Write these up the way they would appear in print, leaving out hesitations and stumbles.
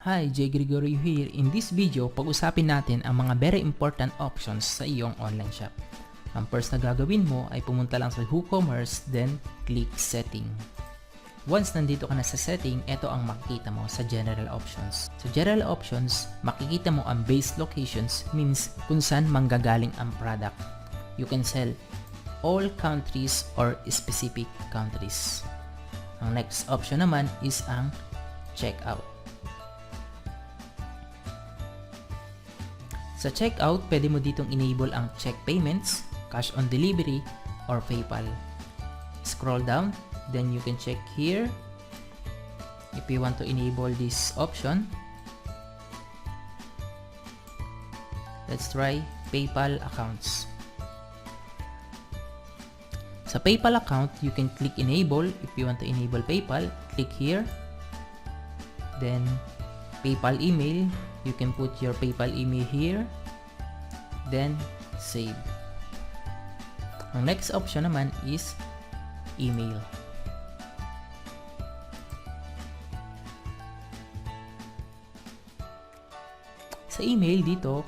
Hi, Jay Gregorio here. In this video, pag-usapin natin ang mga very important options sa iyong online shop. Ang first na gagawin mo ay pumunta lang sa WooCommerce, then click Setting. Once nandito ka na sa setting, ito ang makikita mo sa General Options. Sa General Options, makikita mo ang base locations, means kung saan manggagaling ang product. You can sell all countries or specific countries. Ang next option naman is ang Checkout. Sa checkout, pwede mo ditong enable ang check payments, cash on delivery, or PayPal. Scroll down, then you can check here if you want to enable this option. Let's try PayPal accounts. Sa PayPal account, you can click enable. If you want to enable PayPal, click here. Then PayPal email, you can put your PayPal email here, then save. Ang next option naman is email. Sa email dito,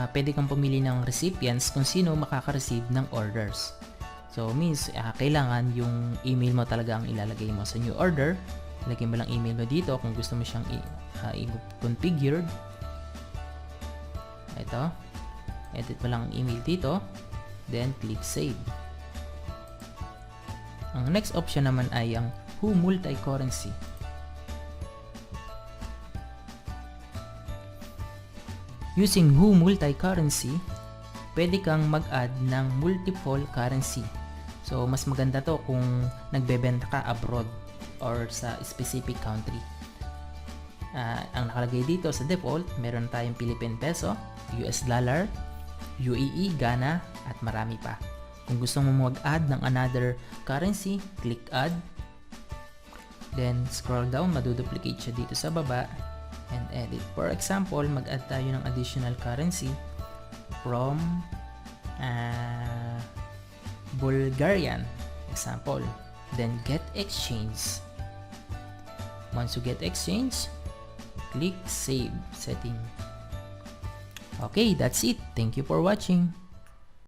pwede kang pumili ng recipients kung sino makaka-receive ng orders. So means kailangan yung email mo talaga ang ilalagay mo sa new order. Lagay mo lang email mo dito kung gusto mo siyang i-configured. Ito. Edit mo lang ang email dito. Then click save. Ang next option naman ay ang Who Multi-Currency. Using Who Multi-Currency, pwede kang mag-add ng multiple currency. So mas maganda to kung nagbebenta ka abroad or sa specific country. Ang nakalagay dito sa default, meron tayong Philippine Peso, US Dollar, UAE, Ghana, at marami pa. Kung gusto mo mag-add ng another currency, click Add. Then scroll down, maduduplicate siya dito sa baba and edit. For example, mag-add tayo ng additional currency from Bulgarian example. Then get exchange. Once you get exchange, click save setting. Okay, that's it. Thank you for watching.